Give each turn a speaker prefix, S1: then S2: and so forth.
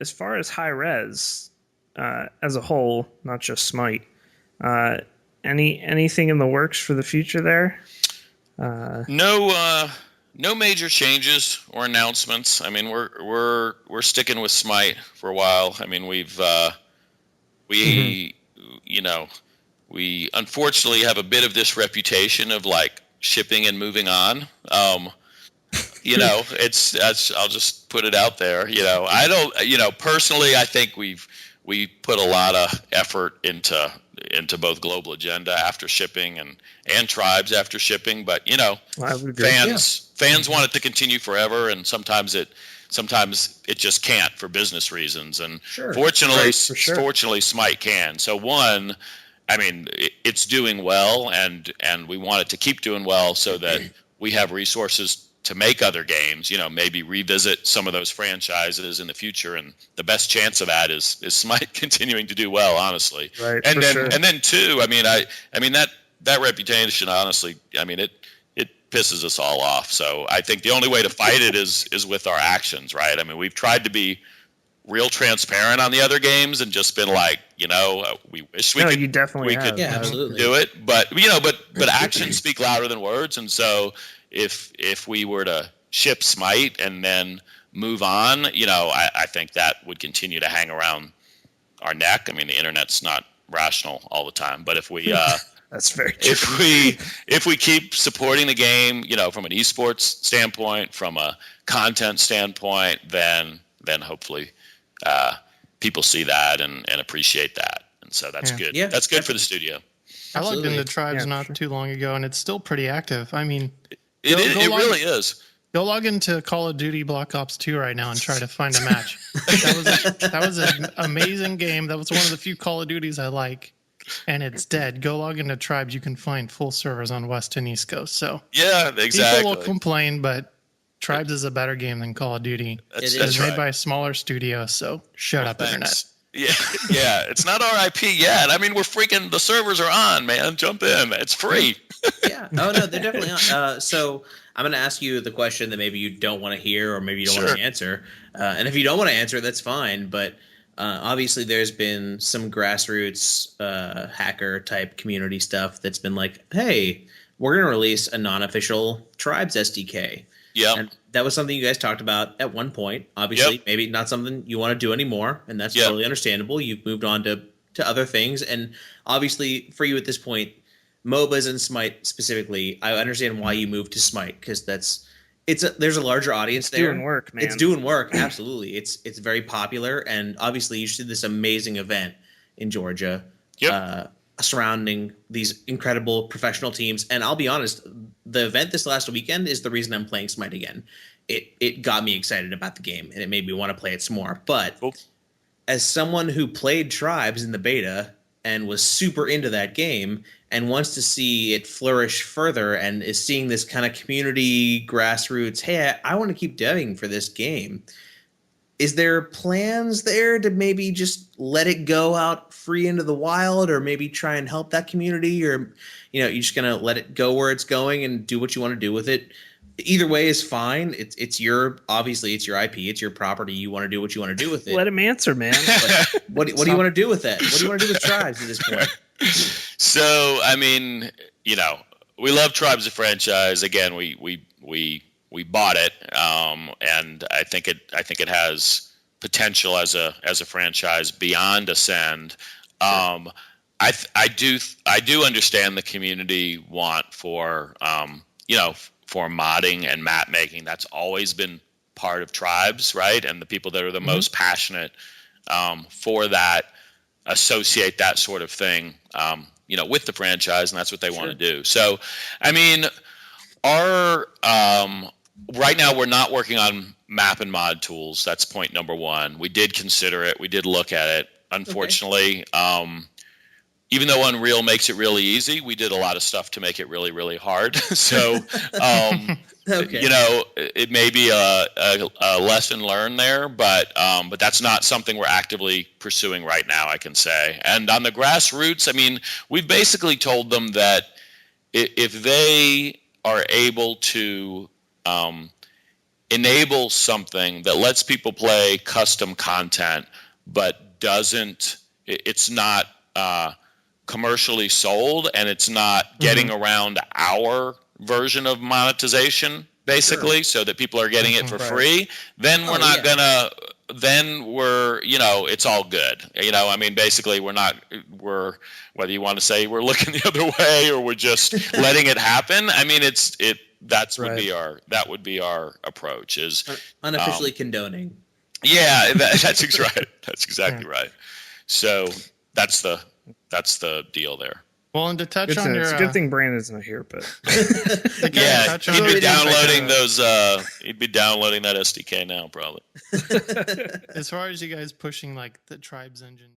S1: As far as high res as a whole, not just Smite, uh, anything in the works for the future there?
S2: No major changes or announcements. I mean, we're sticking with Smite for a while. I mean,
S1: Mm-hmm.
S2: we you know we unfortunately have a bit of this reputation of like shipping and moving on. It's that's I'll just put it out there. I don't. Personally, I think we put a lot of effort into both Global Agenda after shipping and Tribes after shipping. But
S1: I would agree.
S3: Yeah.
S2: fans want it to continue forever, and sometimes it just can't for business reasons. And
S3: Sure.
S2: fortunately,
S1: Right, for sure.
S2: fortunately, Smite can. So one, I mean, it's doing well, and we want it to keep doing well so that we have resources to make other games. Maybe revisit some of those franchises in the future, and the best chance of that is Smite continuing to do well, honestly.
S1: Right,
S2: And
S1: for
S2: then
S1: sure.
S2: and then two, I mean that reputation, honestly, I mean it pisses us all off. So I think the only way to fight it is with our actions, right? I mean, we've tried to be real transparent on the other games and just been like, we wish
S1: No, you definitely
S2: we
S1: have.
S2: could
S3: Yeah, absolutely.
S2: do it, but but actions speak louder than words. And so if we were to ship Smite and then move on, I think that would continue to hang around our neck. I mean, the internet's not rational all the time, but if we
S1: That's very true.
S2: if we keep supporting the game, from an esports standpoint, from a content standpoint, then hopefully people see that and appreciate that, and so that's
S4: Yeah.
S2: good.
S3: Yeah,
S2: That's good for the
S3: definitely.
S2: studio.
S4: I logged
S3: Absolutely.
S4: into Tribes
S1: Yeah,
S4: not
S1: sure.
S4: too long ago, and it's still pretty active. I mean,
S2: It,
S4: Go-
S2: it,
S4: go
S2: it
S4: log-
S2: really is.
S4: go log into Call of Duty Black Ops 2 right now and try to find a match. That was an amazing game. That was one of the few Call of Duties I like, and it's dead. Go log into Tribes. You can find full servers on West and East Coast. So
S2: Yeah,
S4: people
S2: exactly.
S4: will complain, but Tribes is a better game than Call of Duty.
S2: That's,
S3: It
S4: It
S2: that's
S4: was made
S2: right.
S4: by a smaller studio, so shut up, internet.
S2: Thanks. Yeah, yeah. It's not RIP yet. I mean, the servers are on, man. Jump in. It's free.
S3: Yeah. Oh no, they're definitely on. So I'm going to ask you the question that maybe you don't want to hear, or maybe you don't want
S2: Sure.
S3: to answer. And if you don't want to answer, that's fine. But obviously, there's been some grassroots hacker type community stuff that's been like, "Hey, we're going to release a non-official Tribes SDK."
S2: Yeah.
S3: And that was something you guys talked about at one point. Obviously,
S2: Yep.
S3: maybe not something you want to do anymore, and that's
S2: Yep.
S3: totally understandable. You've moved on to other things, and obviously, for you at this point, MOBAs and Smite specifically, I understand why you moved to Smite because there's a larger audience there.
S1: Doing work, man.
S3: It's doing work, absolutely. It's very popular, and obviously, you did this amazing event in Georgia.
S2: Yep.
S3: Surrounding these incredible professional teams. And I'll be honest, the event this last weekend is the reason I'm playing Smite again. It got me excited about the game and it made me want to play it some more. But
S2: Cool.
S3: as someone who played Tribes in the beta and was super into that game and wants to see it flourish further and is seeing this kind of community grassroots, hey, I want to keep deving for this game. Is there plans there to maybe just let it go out free into the wild, or maybe try and help that community, or you're just gonna let it go where it's going and do what you want to do with it? Either way is fine. It's your obviously it's your IP, it's your property. You want to do what you want to do with it.
S1: Let him answer, man.
S3: But what do you want to do with that? What do you want to do with Tribes at this point?
S2: So, I mean, we love Tribes of franchise. Again, we bought it, and I think it has potential as a franchise beyond Ascend. I do understand the community want for for modding and map making. That's always been part of Tribes, right? And the people that are the most passionate for that associate that sort of thing, with the franchise, and that's what they want to do. So, I mean, our right now we're not working on map and mod tools. That's point number one. We did consider it. We did look at it. Unfortunately, even though Unreal makes it really easy, we did a lot of stuff to make it really, really hard. So,
S3: Okay.
S2: it may be a lesson learned there, but that's not something we're actively pursuing right now, I can say. And on the grassroots, I mean, we've basically told them that if they are able to enable something that lets people play custom content, but it's not commercially sold, and it's not getting around our version of monetization, basically, so that people are getting it for free, then we're not gonna, then we're, it's all good. I mean, basically we're, whether you want to say we're looking the other way or we're just letting it happen. I mean, that would be our approach, is
S3: unofficially condoning.
S2: Yeah, that's right. That's exactly right. So that's the deal there.
S4: Well, and to touch on
S1: it's a good thing Brandon's not here, but
S2: yeah, he'd be downloading those. He'd be downloading that SDK now, probably.
S4: As far as you guys pushing like the Tribes engine.